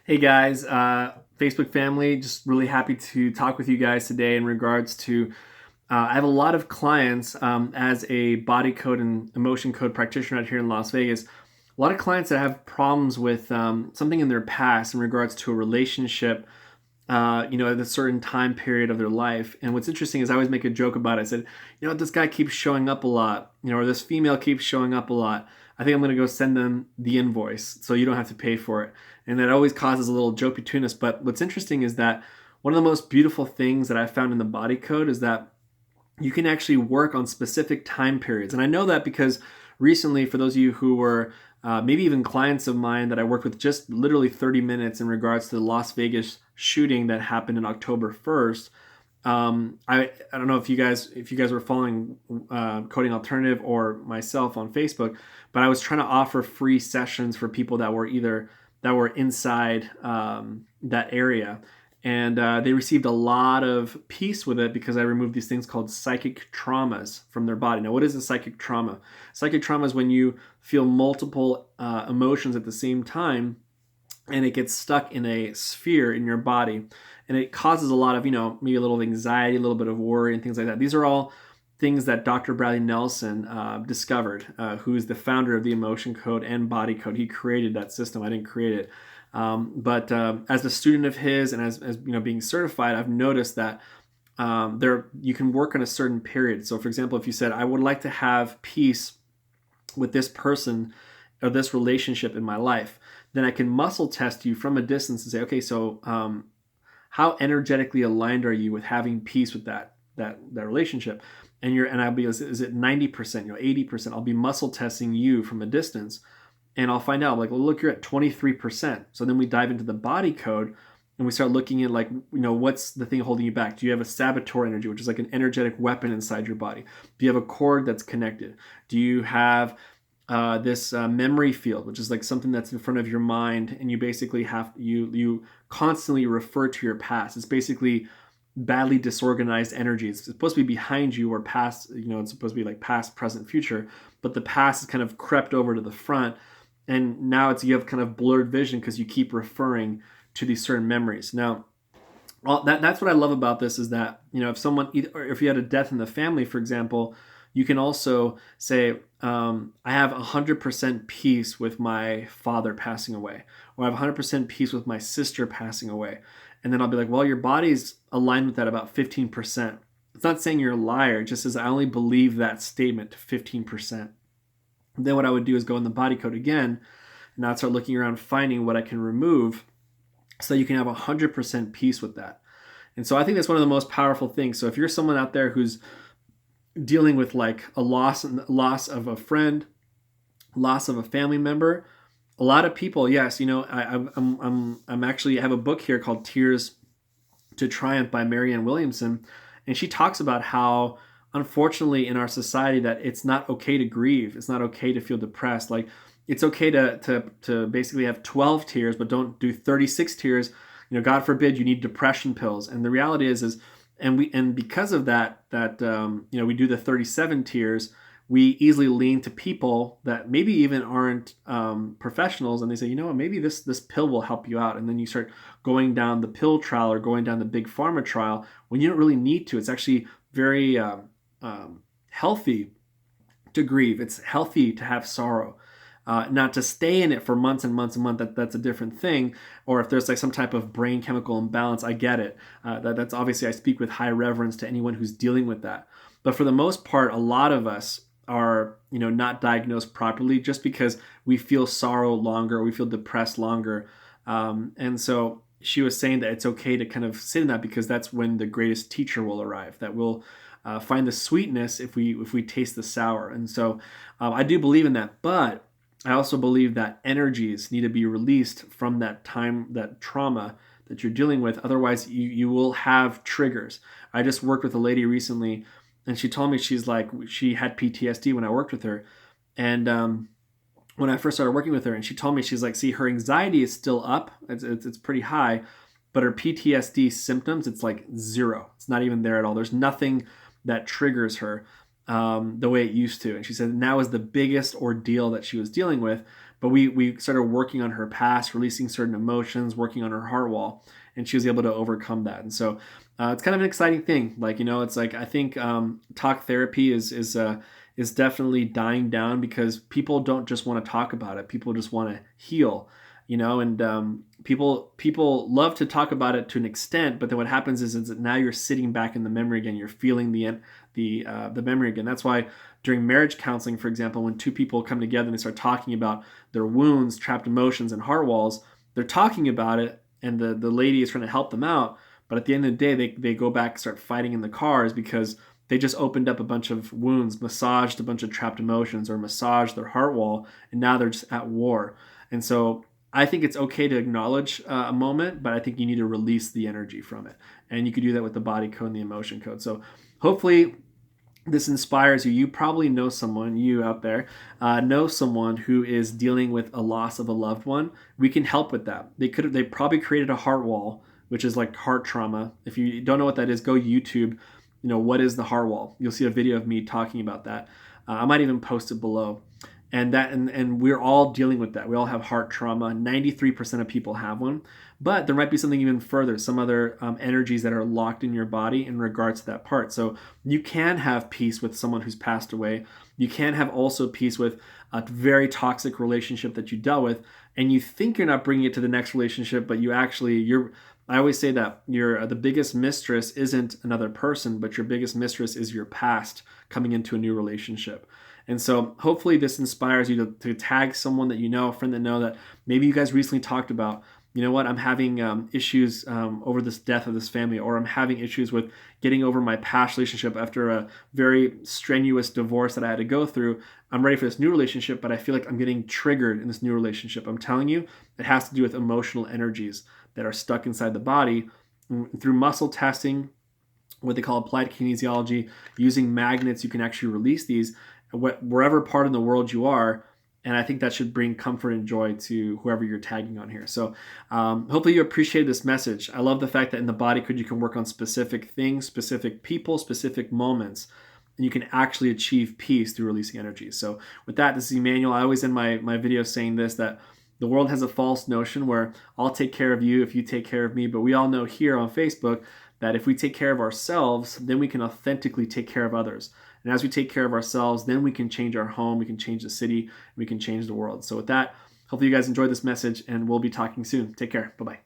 Hey guys, Facebook family, just really happy to talk with you guys today in regards to. I have a lot of clients as a body code and emotion code practitioner out here in Las Vegas. A lot of clients that have problems with something in their past in regards to a relationship, at a certain time period of their life. And what's interesting is I always make a joke about it. I said, this guy keeps showing up a lot, or this female keeps showing up a lot. I think I'm going to go send them the invoice so you don't have to pay for it. And that always causes a little joke between us. But what's interesting is that one of the most beautiful things that I found in the body code is that you can actually work on specific time periods. And I know that because recently, for those of you who were maybe even clients of mine that I worked with just literally 30 minutes in regards to the Las Vegas shooting that happened on October 1st. I don't know if you guys were following Coding Alternative or myself on Facebook, but I was trying to offer free sessions for people that were inside that area, and they received a lot of peace with it because I removed these things called psychic traumas from their body. Now, what is a psychic trauma? Psychic trauma is when you feel multiple emotions at the same time and it gets stuck in a sphere in your body, and it causes a lot of maybe a little anxiety, a little bit of worry and things like that. These are all things that Dr. Bradley Nelson discovered, who is the founder of the emotion code and body code. He created that system. I didn't create it. But as a student of his and as being certified, I've noticed that there you can work on a certain period. So for example, if you said, I would like to have peace with this person or this relationship in my life, then I can muscle test you from a distance and say, okay, so how energetically aligned are you with having peace with that relationship? And I'll be, is it 90%, 80%? I'll be muscle testing you from a distance, and I'll find out, like, well, look, you're at 23%. So then we dive into the body code and we start looking at, like, what's the thing holding you back? Do you have a saboteur energy, which is like an energetic weapon inside your body? Do you have a cord that's connected? Do you have this memory field, which is like something that's in front of your mind, and you basically you constantly refer to your past? It's basically badly disorganized energy. It's supposed to be behind you or past, it's supposed to be like past, present, future, but the past is kind of crept over to the front, and now you have kind of blurred vision because you keep referring to these certain memories. Now, that's what I love about this is that, if someone, or if you had a death in the family, for example, you can also say, I have 100% peace with my father passing away, or I have 100% peace with my sister passing away. And then I'll be like, well, your body's aligned with that about 15%. It's not saying you're a liar, it just says I only believe that statement to 15%. Then what I would do is go in the body code again, and I'd start looking around, finding what I can remove so you can have 100% peace with that. And so I think that's one of the most powerful things. So if you're someone out there who's dealing with like a loss of a friend, loss of a family member, a lot of people, yes, I'm actually, I have a book here called Tears to Triumph by Marianne Williamson, and she talks about how, unfortunately, in our society, that it's not okay to grieve. It's not okay to feel depressed. Like, it's okay to basically have 12 tears, but don't do 36 tears. God forbid you need depression pills. And the reality is and because of that we do the 37 tears. We easily lean to people that maybe even aren't professionals, and they say, maybe this pill will help you out. And then you start going down the pill trial or going down the big pharma trial when you don't really need to. It's actually very healthy to grieve. It's healthy to have sorrow. Not to stay in it for months and months and months, that's a different thing. Or if there's like some type of brain chemical imbalance, I get it. That's obviously, I speak with high reverence to anyone who's dealing with that. But for the most part, a lot of us are not diagnosed properly just because we feel sorrow longer, or we feel depressed longer. And so she was saying that it's okay to kind of sit in that, because that's when the greatest teacher will arrive, that will find the sweetness if we taste the sour. And so I do believe in that, but I also believe that energies need to be released from that time, that trauma that you're dealing with. Otherwise, you will have triggers. I just worked with a lady recently, and she told me she had PTSD when I worked with her. And when I first started working with her, and she told me, she's like, see, her anxiety is still up. It's pretty high, but her PTSD symptoms, it's like zero. It's not even there at all. There's nothing that triggers her the way it used to. And she said now is the biggest ordeal that she was dealing with, but we started working on her past, releasing certain emotions, working on her heart wall, and she was able to overcome that. And so it's kind of an exciting thing. Like, it's like, I think talk therapy is definitely dying down because people don't just want to talk about it. People just want to heal, and people love to talk about it to an extent, but then what happens is that now you're sitting back in the memory again. You're feeling the memory again. That's why during marriage counseling, for example, when two people come together and they start talking about their wounds, trapped emotions, and heart walls, they're talking about it, and the lady is trying to help them out. But at the end of the day, they go back and start fighting in the cars because they just opened up a bunch of wounds, massaged a bunch of trapped emotions, or massaged their heart wall, and now they're just at war. And so I think it's okay to acknowledge a moment, but I think you need to release the energy from it. And you can do that with the body code and the emotion code. So hopefully this inspires you. You probably know someone, you out there, know someone who is dealing with a loss of a loved one. We can help with that. They probably created a heart wall, which is like heart trauma. If you don't know what that is, go YouTube, what is the heart wall? You'll see a video of me talking about that. I might even post it below. And we're all dealing with that. We all have heart trauma. 93% of people have one, but there might be something even further, some other energies that are locked in your body in regards to that part. So you can have peace with someone who's passed away. You can have also peace with a very toxic relationship that you dealt with, and you think you're not bringing it to the next relationship, but I always say that the biggest mistress isn't another person, but your biggest mistress is your past coming into a new relationship. And so hopefully this inspires you to tag someone that you know, a friend that know that maybe you guys recently talked about, I'm having issues over this death of this family, or I'm having issues with getting over my past relationship after a very strenuous divorce that I had to go through. I'm ready for this new relationship, but I feel like I'm getting triggered in this new relationship. I'm telling you, it has to do with emotional energies that are stuck inside the body. Through muscle testing, what they call applied kinesiology, using magnets, you can actually release these wherever part in the world you are. And I think that should bring comfort and joy to whoever you're tagging on here. So hopefully you appreciate this message. I love the fact that in the body code, you can work on specific things, specific people, specific moments, and you can actually achieve peace through releasing energy. So with that, this is Emmanuel. I always end my videos saying this, that the world has a false notion where I'll take care of you if you take care of me. But we all know here on Facebook that if we take care of ourselves, then we can authentically take care of others. And as we take care of ourselves, then we can change our home, we can change the city, we can change the world. So with that, hopefully you guys enjoyed this message, and we'll be talking soon. Take care. Bye-bye.